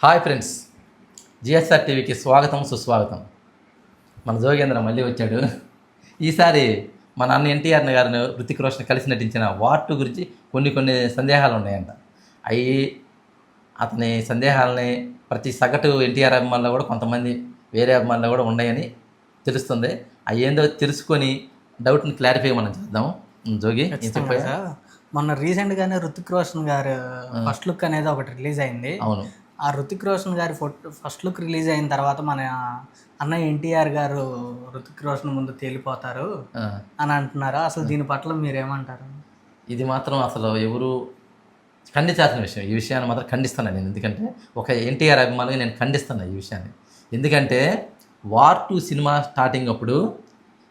Hi friends, GSR టీవీకి స్వాగతం సుస్వాగతం. మన జోగేంద్ర మళ్ళీ వచ్చాడు. ఈసారి మన అన్న ఎన్టీఆర్ గారిని హృతిక్ రోషన్ కలిసి నటించిన వార్ 2 గురించి కొన్ని సందేహాలు ఉన్నాయంట. అవి అతని సందేహాలని ప్రతి సగటు ఎన్టీఆర్ అభిమానులు కూడా కొంతమంది వేరే అభిమానులు కూడా ఉన్నాయని తెలుస్తుంది. అవి ఏందో తెలుసుకొని డౌట్ని క్లారిఫై మనం చేద్దాం. జోగి ఖచ్చితంగా మొన్న రీసెంట్గానే రుతిక్ రోషన్ గారు ఫస్ట్ లుక్ అనేది ఒకటి రిలీజ్ అయింది. అవును, ఆ రుతిక్ రోషన్ గారి ఫస్ట్ లుక్ రిలీజ్ అయిన తర్వాత మన అన్న ఎన్టీఆర్ గారు రుతిక్ రోషన్ ముందు తేలిపోతారు అని అంటున్నారు. అసలు దీని పట్ల మీరేమంటారు? ఇది మాత్రం అసలు ఎవరు ఖండించాల్సిన విషయం. ఈ విషయాన్ని మాత్రం ఖండిస్తున్నాను నేను. ఎందుకంటే ఒక ఎన్టీఆర్ అభిమానిగా నేను ఖండిస్తున్నాను ఈ విషయాన్ని. ఎందుకంటే వార్ 2 సినిమా స్టార్టింగ్ అప్పుడు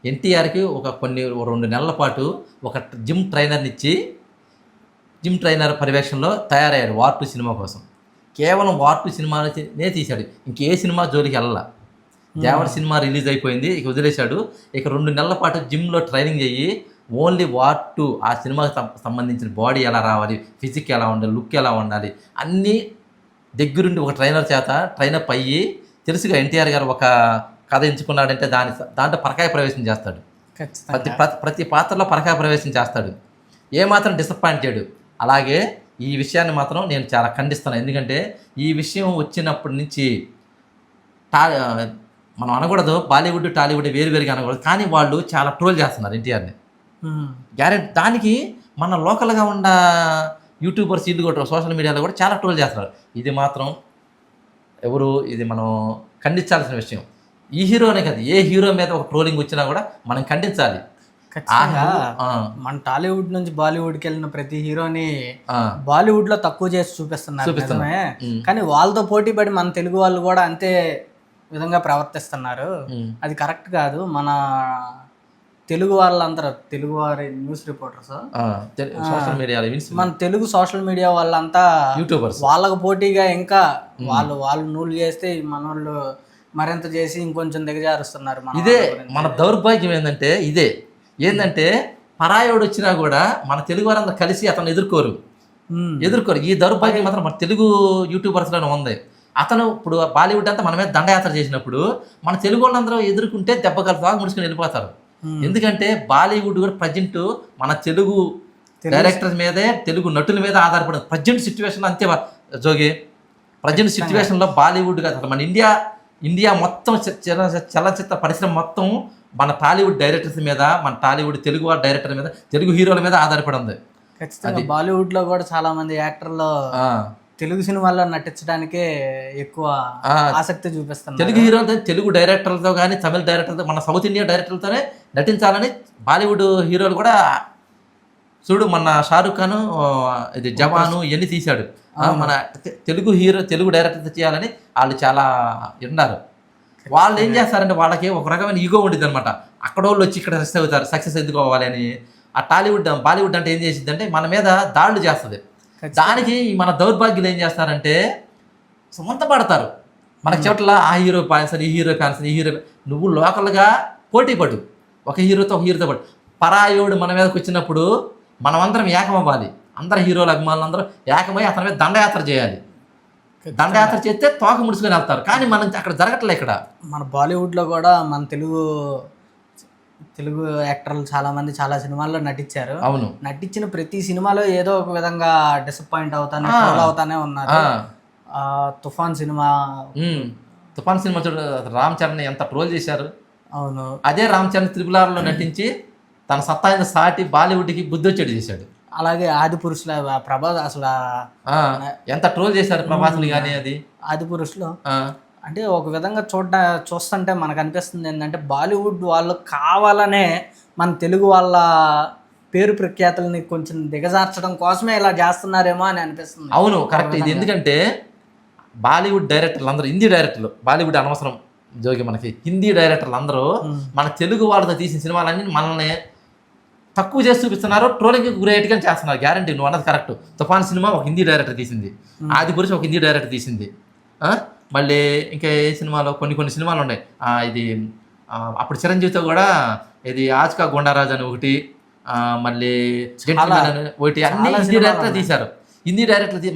ఎన్టీఆర్కి ఒక 2 నెలల పాటు ఒక జిమ్ ట్రైనర్ని ఇచ్చి జిమ్ ట్రైనర్ పర్యవేక్షణలో తయారయ్యాడు వార్ 2 సినిమా కోసం. కేవలం వార్ 2 సినిమానే తీశాడు, ఇంకే సినిమా జోలికి వెళ్ళాల. దేవర్ సినిమా రిలీజ్ అయిపోయింది, ఇక వదిలేశాడు. ఇక 2 నెలల పాటు జిమ్లో ట్రైనింగ్ చేయి ఓన్లీ వార్ 2 ఆ సినిమాకి సంబంధించిన బాడీ ఎలా రావాలి, ఫిజిక్ ఎలా ఉండాలి, లుక్ ఎలా ఉండాలి అన్నీ దగ్గరుండి ఒక ట్రైనర్ చేత ట్రైనప్ అయ్యి, తెలుసుగా ఎన్టీఆర్ గారు ఒక కథ ఎంచుకున్నాడంటే దాంట్లో పరకాయ ప్రవేశం చేస్తాడు. ప్రతి పాత్రలో పరకాయ ప్రవేశం చేస్తాడు. ఏమాత్రం డిసప్పాయింట్ చేయడు. అలాగే ఈ విషయాన్ని మాత్రం నేను చాలా ఖండిస్తున్నాను. ఎందుకంటే ఈ విషయం వచ్చినప్పటి నుంచి మనం అనకూడదు, బాలీవుడ్ టాలీవుడ్ వేరుగా అనకూడదు, కానీ వాళ్ళు చాలా ట్రోల్ చేస్తున్నారు ఎన్టీఆర్ని. గ్యారెంటీ దానికి మన లోకల్గా ఉన్న యూట్యూబర్స్ ఇల్లు కూడా సోషల్ మీడియాలో కూడా చాలా ట్రోల్ చేస్తున్నారు. ఇది మాత్రం ఇది మనం ఖండించాల్సిన విషయం. ఈ హీరోనే కదా, ఏ హీరో మీద ఒక ట్రోలింగ్ వచ్చినా కూడా మనం ఖండించాలి. మన టాలీవుడ్ నుంచి బాలీవుడ్కి వెళ్ళిన ప్రతి హీరోని బాలీవుడ్ లో తక్కువ చేసి చూపిస్తున్నారు, కానీ వాళ్ళతో పోటీ పడి మన తెలుగు వాళ్ళు కూడా అంతే విధంగా ప్రవర్తిస్తున్నారు. అది కరెక్ట్ కాదు. మన తెలుగు వాళ్ళంతా, తెలుగు వారి న్యూస్ రిపోర్టర్స్, సోషల్ మీడియా, మన తెలుగు సోషల్ మీడియా వాళ్ళంతా యూట్యూబర్స్ వాళ్ళకు పోటీగా ఇంకా వాళ్ళు నూలు చేస్తే మన వాళ్ళు మరింత చేసి ఇంకొంచెం దిగజారుస్తున్నారు. ఇదే మన దౌర్భాగ్యం. ఏంటంటే పరాయోడు వచ్చినా కూడా మన తెలుగు వారందరూ కలిసి అతను ఎదుర్కోరు. ఈ దౌర్భాగ్యం మాత్రం మన తెలుగు యూట్యూబర్స్లోనే ఉంది. అతను ఇప్పుడు బాలీవుడ్ అంతా మన మీద దండయాత్ర చేసినప్పుడు మన తెలుగు వాళ్ళందరూ ఎదుర్కొంటే దెబ్బ కలిసి ముడుచుకొని వెళ్ళిపోతారు. ఎందుకంటే బాలీవుడ్ కూడా ప్రజెంట్ మన తెలుగు డైరెక్టర్స్ మీదే, తెలుగు నటుల మీద ఆధారపడింది. ప్రజెంట్ సిచ్యువేషన్ అంతే జోగి. ప్రజెంట్ సిచ్యువేషన్లో బాలీవుడ్ కాదు, మన ఇండియా మొత్తం చలనచిత్ర పరిశ్రమ మొత్తం మన టాలీవుడ్ డైరెక్టర్స్ మీద, మన టాలీవుడ్ తెలుగు డైరెక్టర్ మీద, తెలుగు హీరోల మీద ఆధారపడి ఉంది. ఖచ్చితంగా బాలీవుడ్ లో కూడా చాలా మంది యాక్టర్లు తెలుగు సినిమాల్లో నటించడానికే ఎక్కువ ఆసక్తి చూపిస్తున్నారు. తెలుగు హీరోలతో, తెలుగు డైరెక్టర్లతో కానీ, తమిళ డైరెక్టర్లతో, మన సౌత్ ఇండియా డైరెక్టర్లతోనే నటించాలని బాలీవుడ్ హీరోలు కూడా చూడు. మన షారుఖ్ ఖాన్ ఇది జవాను ఇవన్నీ తీశాడు. మన తెలుగు డైరెక్టర్తో చేయాలని వాళ్ళు చాలా ఉన్నారు. వాళ్ళు ఏం చేస్తారంటే వాళ్ళకి ఒక రకమైన ఈగో ఉంటుంది అనమాట. అక్కడ వాళ్ళు వచ్చి ఇక్కడ సక్సెస్ ఎందుకు అవ్వాలి అని. ఆ బాలీవుడ్ అంటే ఏం చేసింది అంటే మన మీద దాడులు చేస్తుంది. దానికి మన దౌర్భాగ్యులు ఏం చేస్తారంటే సొంత పడతారు. మనకి చెట్ల ఆ హీరో ఫ్యాన్స్, ఈ హీరో ఫ్యాన్స్, నువ్వు లోకల్గా పోటీ పడు, ఒక హీరోతో పడు. పరాయోడు మన మీదకి వచ్చినప్పుడు మనమందరం ఏకమవ్వాలి. అందరు హీరోల అభిమానులు అందరూ ఏకమై అతని మీద దండయాత్ర చేయాలి. దండయాత్ర చేస్తే తోక ముడుచుకొని వెళ్తారు. కానీ మనం అక్కడ జరగట్లే. ఇక్కడ మన బాలీవుడ్లో కూడా మన తెలుగు యాక్టర్లు చాలా మంది చాలా సినిమాల్లో నటించారు. అవును, నటించిన ప్రతి సినిమాలో ఏదో ఒక విధంగా డిసప్పాయింట్ అవుతానే ఉన్నారు. తుఫాన్ సినిమా చూడు, రామ్ చరణ్ ఎంత ట్రోల్ చేశారు. అవును, అదే రామ్ చరణ్ త్రిపులార్లో నటించి తన సత్తాయిన సాటి బాలీవుడ్కి బుద్ధొచ్చేడు చేశాడు. అలాగే ఆదిపురుషుల ప్రభాస్ అసలు ఎంత ట్రోల్ చేశారు ప్రభాస్ని. కానీ అది ఆదిపురుషులో అంటే ఒక విధంగా చూస్తుంటే మనకు అనిపిస్తుంది ఏంటంటే బాలీవుడ్ వాళ్ళు కావాలనే మన తెలుగు వాళ్ళ పేరు ప్రఖ్యాతులని కొంచెం దిగజార్చడం కోసమే ఇలా చేస్తున్నారేమో అని అనిపిస్తుంది. అవును, కరెక్ట్. ఇది ఎందుకంటే బాలీవుడ్ డైరెక్టర్లు అందరూ, హిందీ డైరెక్టర్లు, బాలీవుడ్ అనవసరం జోగి, మనకి హిందీ డైరెక్టర్లు అందరూ మన తెలుగు వాళ్ళతో తీసిన సినిమాలన్నీ మనల్ని తక్కువ చేసి చూపిస్తున్నారు, ట్రోలింగ్ గురేట్గా చేస్తున్నారు. గ్యారంటీ నువ్వు అన్నది కరెక్ట్. తుఫాన్ సినిమా ఒక హిందీ డైరెక్టర్ తీసింది, ఆదిపురుష్ ఒక హిందీ డైరెక్టర్ తీసింది. మళ్ళీ ఇంకా ఏ సినిమాలో కొన్ని సినిమాలు ఉన్నాయి. ఇది అప్పుడు చిరంజీవితో కూడా ఇది ఆజ్కా గుండారాజ్ అని ఒకటి, మళ్ళీ ఒకటి, అన్ని హిందీ డైరెక్టర్ తీశారు. హిందీ డైరెక్టర్లు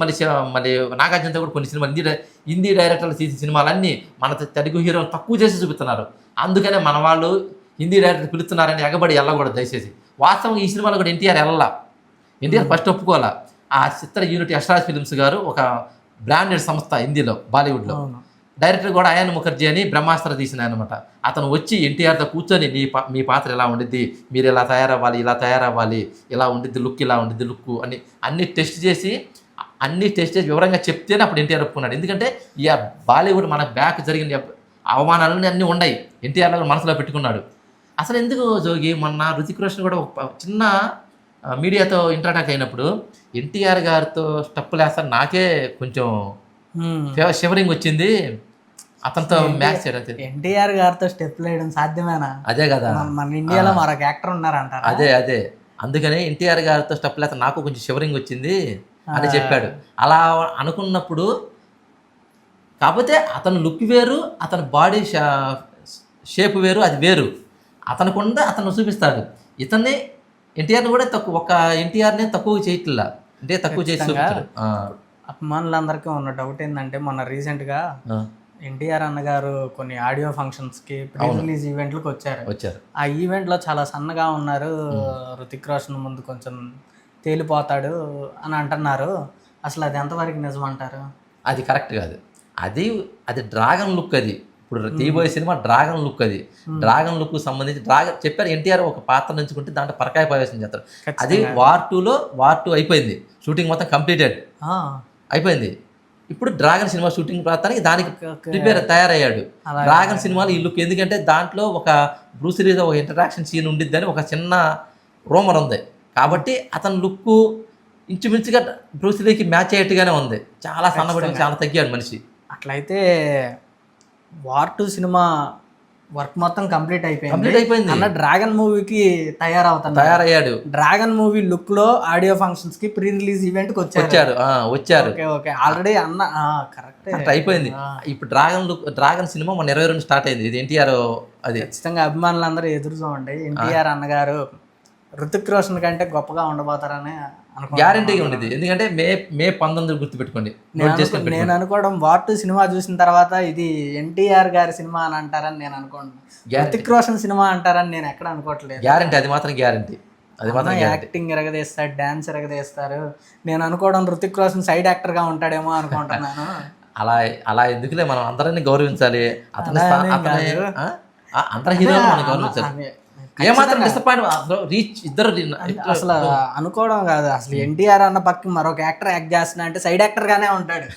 మళ్ళీ నాగార్జునతో కూడా కొన్ని సినిమాలు హిందీ డైరెక్టర్లు తీసిన సినిమాలన్నీ మన తెలుగు హీరోలు తక్కువ చేసి చూపిస్తున్నారు. అందుకనే మన వాళ్ళు హిందీ డైరెక్టర్ పిలుస్తున్నారని ఎగబడి వెళ్ళకూడదు దయచేసి. వాస్తవం ఈ సినిమాలో కూడా ఎన్టీఆర్ వెళ్ళాల. ఎన్టీఆర్ ఫస్ట్ ఒప్పుకోవాలా. ఆ చిత్ర యూనిట్ యశ్రాజ్ ఫిల్మ్స్ గారు ఒక బ్రాండెడ్ సంస్థ హిందీలో, బాలీవుడ్లో. డైరెక్టర్ కూడా అయాన్ ముఖర్జీ అని బ్రహ్మాస్త్ర తీసిన అనమాట. అతను వచ్చి ఎన్టీఆర్తో కూర్చొని మీ పాత్ర ఎలా ఉండిద్ది, మీరు ఇలా తయారవ్వాలి, ఇలా ఉండిద్ది లుక్, ఇలా ఉండిద్ది లుక్ అని అన్ని టెస్ట్ చేసి వివరంగా చెప్తేనే అప్పుడు ఎన్టీఆర్ ఒప్పుకున్నాడు. ఎందుకంటే ఈ బాలీవుడ్ మన బ్యాక్ జరిగిన అవమానాలన్నీ అన్నీ ఉన్నాయి, ఎన్టీఆర్ గారు మనసులో పెట్టుకున్నాడు. అసలు ఎందుకు జోగి, మొన్న రుతిక్ రోషన్ కూడా ఒక చిన్న మీడియాతో ఇంటరాక్ట్ అయినప్పుడు ఎన్టీఆర్ గారితో స్టెప్పులు వేస్తారు, నాకే కొంచెం షివరింగ్ వచ్చింది. అతనితో మ్యాచ్ చేయడం, ఎన్టీఆర్ గారితో స్టెప్ వేయడం సాధ్యమేనా? అదే కదా, మన ఇండియాలో మరొక యాక్టర్ ఉన్నారంట. అదే అందుకనే ఎన్టీఆర్ గారితో స్టెప్పులు వేస్తే నాకు కొంచెం షివరింగ్ వచ్చింది అని చెప్పాడు. అలా అనుకున్నప్పుడు కాకపోతే అతను లుక్ వేరు, అతని బాడీ షేప్ వేరు, అది వేరు. అతనుకుండా అతను చూపిస్తాడు. ఇతన్ని ఎన్టీఆర్ని కూడా ఒక ఎన్టీఆర్ని తక్కువ చేయట్లా, అంటే తక్కువ చేసి చూపించాడు. అభిమానులందరికీ ఉన్న డౌట్ ఏంటంటే, మొన్న రీసెంట్గా ఎన్టీఆర్ అన్నగారు కొన్ని ఆడియో ఫంక్షన్స్కి, ప్రీ రిలీజ్ ఈవెంట్లకు వచ్చారు. ఆ ఈవెంట్లో చాలా సన్నగా ఉన్నారు, రుతిక్ రోషన్ ముందు కొంచెం తేలిపోతాడు అని అంటున్నారు. అసలు అది ఎంతవరకు నిజం అంటారు? అది కరెక్ట్ కాదు. అది డ్రాగన్ లుక్. అది ఇప్పుడు తీయబోయే సినిమా డ్రాగన్ లుక్. అది డ్రాగన్ లుక్ సంబంధించి చెప్పారు, ఎన్టీఆర్ ఒక పాత్ర నుంచుకుంటే దాంట్లో పరకాయ ప్రవేశం చేస్తారు. అది వార్ 2 అయిపోయింది, షూటింగ్ మొత్తం కంప్లీటెడ్ అయిపోయింది. ఇప్పుడు డ్రాగన్ సినిమా షూటింగ్ ప్రాంతానికి దానికి తయారయ్యాడు. డ్రాగన్ సినిమాలో ఈ లుక్, ఎందుకంటే దాంట్లో ఒక బ్రూస్ లీతో ఒక ఇంటరాక్షన్ సీన్ ఉండిద్దని ఒక చిన్న రూమర్ ఉంది. కాబట్టి అతని లుక్ ఇంచుమించుగా బ్రూస్ లీకి మ్యాచ్ అయ్యేట్టుగానే ఉంది. చాలా సన్నబడి చాలా తగ్గాడు మనిషి. అట్లయితే వార్ 2 సినిమా వర్క్ మొత్తం కంప్లీట్ అయిపోయింది అన్న డ్రాగన్ మూవీకి తయారయ్యాడు. డ్రాగన్ మూవీ లుక్ లో ఆడియో ఫంక్షన్స్ కి ప్రీ రిలీజ్ ఈవెంట్ కి వచ్చారు. ఆల్రెడీ అన్న కరెక్ట్ అయిపోయింది. ఇప్పుడు డ్రాగన్ సినిమా మన 22 స్టార్ట్ అయింది. ఇది ఎన్టీఆర్, అది ఖచ్చితంగా అభిమానులందరూ ఎదురు చూడండి. ఎన్టీఆర్ అన్నగారు రుతిక్ రోషన్ కంటే గొప్పగా ఉండబోతారని గ్యారంటీగా ఉండేది. ఎందుకంటే మే 19 గుర్తుపెట్టుకోండి. నేను అనుకోవడం వార్ 2 సినిమా చూసిన తర్వాత ఇది ఎన్టీఆర్ గారి సినిమా అని అంటారని నేను అనుకోండి. రుతిక్ రోషన్ సినిమా అంటారని నేను ఎక్కడ అనుకోవట్లేదు. గ్యారంటీ, అది మాత్రం గ్యారంటీ. యాక్టింగ్ ఎరగదీస్తారు, డాన్స్ ఎరగదీస్తారు. నేను అనుకోవడం రుతిక్ రోషన్ సైడ్ యాక్టర్ గా ఉంటాడేమో అనుకుంటున్నాను. అలా ఎందుకులే, మనం అందరినీ గౌరవించాలి. అందరి హీరోలు మనం గౌరవించాలి. ఏమాత్రం డిసప్పాయింట్ రీచ్ ఇద్దరు అసలు అనుకోవడం కాదు. అసలు ఎన్టీఆర్ అన్న పక్కన మరొక యాక్టర్ యాక్ట్ చేస్తున్నా అంటే సైడ్ యాక్టర్ గానే ఉంటాడు,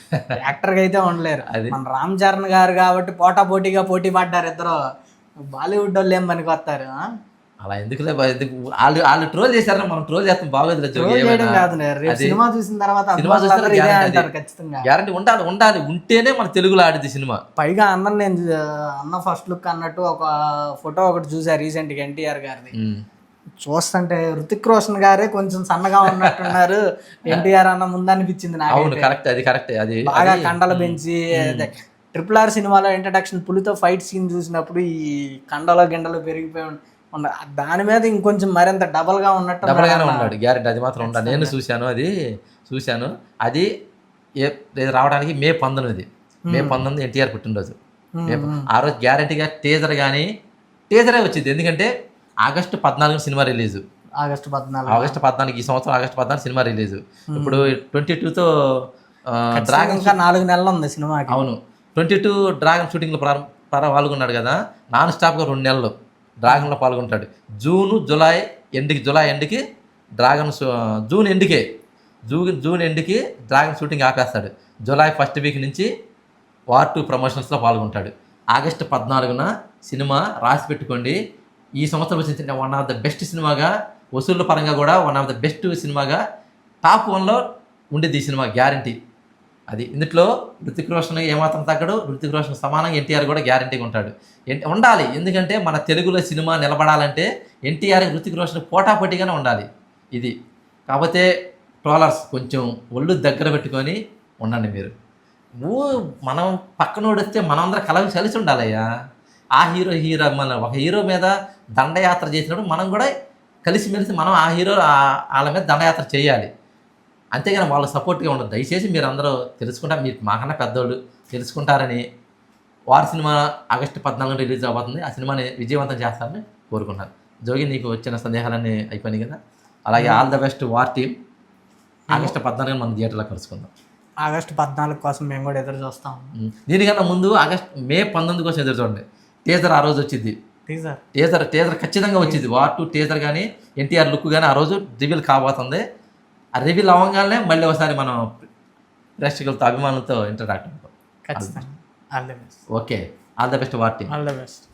యాక్టర్ గా అయితే ఉండలేరు. మన రామ్ చరణ్ గారు కాబట్టి పోటీగా పోటీ పడ్డారు ఇద్దరు. బాలీవుడ్ వాళ్ళు ఏం పనికి వస్తారు? అలా ఎందుకులే, వాళ్ళు ట్రోల్ చేశారు, మనం ట్రోల్ చేస్తాం. బాగోదు సినిమా చూసిన తర్వాత గ్యారంటీ ఉండాలి. ఉంటేనే మన తెలుగులో ఆడింది సినిమా. పైగా అన్న ఫస్ట్ లుక్ అన్నట్టు ఒక ఫోటో ఒకటి చూసా రీసెంట్ గా ఎన్టీఆర్ గారిది. చూస్తుంటే రుతిక్ రోషన్ గారే కొంచెం సన్నగా ఉన్నట్టున్నారు, ఎన్టీఆర్ అన్న ముందు అనిపించింది నాకు. అవును, కరెక్ట్, అది కరెక్ట్. అది బాగా కండలు పెంచి RRR సినిమాలో ఇంట్రడక్షన్ పులితో ఫైట్ సీన్ చూసినప్పుడు ఈ గిండలు పెరిగిపోయి దాని మీద ఇంకొంచెం మరింత డబల్గానే ఉన్నాడు. గ్యారెంటీ, అది మాత్రం ఉండాలి. నేను చూశాను. అది రావడానికి మే 19 ఎన్టీఆర్ పుట్టినరోజు. ఆ రోజు గ్యారెంటీగా టీజరే వచ్చింది. ఎందుకంటే ఆగస్టు 14 సినిమా రిలీజు. ఆగస్టు 14 ఈ సంవత్సరం ఆగస్టు 14 సినిమా రిలీజు. ఇప్పుడు 22తో డ్రాగన్ 4 నెలలు ఉంది సినిమాకి. అవును, 22 డ్రాగన్ షూటింగ్లో పాల్గొన్నాడు కదా. నాన్ స్టాప్గా 2 నెలలు డ్రాగన్లో పాల్గొంటాడు. జూలై ఎండ్కి డ్రాగన్ జూన్ ఎండ్కి డ్రాగన్ షూటింగ్ ఆపేస్తాడు. జూలై ఫస్ట్ వీక్ నుంచి వార్ 2 ప్రమోషన్స్లో పాల్గొంటాడు. ఆగస్టు 14న సినిమా రాసి పెట్టుకోండి. ఈ సంవత్సరం వచ్చిన వన్ ఆఫ్ ద బెస్ట్ సినిమాగా, వసూళ్ళ పరంగా కూడా వన్ ఆఫ్ ద బెస్ట్ సినిమాగా టాప్ 1లో ఉండేది ఈ సినిమా, గ్యారంటీ. అది ఇందులో రుతిక్ రోషన్ ఏమాత్రం తగ్గడు. రుతిక్ రోషన్ సమానంగా ఎన్టీఆర్ కూడా గ్యారంటీగా ఉంటాడు, ఉండాలి. ఎందుకంటే మన తెలుగులో సినిమా నిలబడాలంటే ఎన్టీఆర్ రుతిక్ రోషన్ పోటాపోటీగానే ఉండాలి. ఇది కాకపోతే ట్రోలర్స్ కొంచెం ఒళ్ళు దగ్గర పెట్టుకొని ఉండండి. మీరు మనం పక్కనోడు వస్తే మనందరం కలిసి ఉండాలయ్యా. ఆ హీరో మన ఒక హీరో మీద దండయాత్ర చేసినప్పుడు మనం కూడా కలిసిమెలిసి మనం ఆ హీరో వాళ్ళ మీద దండయాత్ర చేయాలి. అంతేగాని వాళ్ళ సపోర్ట్గా ఉండదు. దయచేసి మీరు అందరూ తెలుసుకుంటారు, మీరు మాకన్నా పెద్దోళ్ళు తెలుసుకుంటారని. వార్ సినిమా ఆగస్టు 14 రిలీజ్ అవబోతుంది. ఆ సినిమాని విజయవంతం చేస్తారని కోరుకుంటున్నాను. జోగి, నీకు వచ్చిన సందేహాలన్నీ అయిపోయినాయి కదా? అలాగే all the best war team. August 14 మనం థియేటర్లో కలుసుకుందాం. ఆగస్టు 14 కోసం మేము కూడా ఎదురు చూస్తాం. దీనికన్నా ముందు మే 19 కోసం ఎదురు చూడండి. టీజర్ ఆ రోజు వచ్చింది. టీజర్ ఖచ్చితంగా వచ్చింది. వార్ 2 టీజర్ కానీ ఎన్టీఆర్ లుక్ కానీ ఆ రోజు రివీల్ కాబోతుంది. ఆ రివీల్ అవ్వగానే మళ్ళీ ఒకసారి మనం ప్రేక్షకులతో, అభిమానులతో ఇంటరాక్ట్ అవుతాం. ఖచ్చితంగా. All the best. Okay, all the best war team. All the best.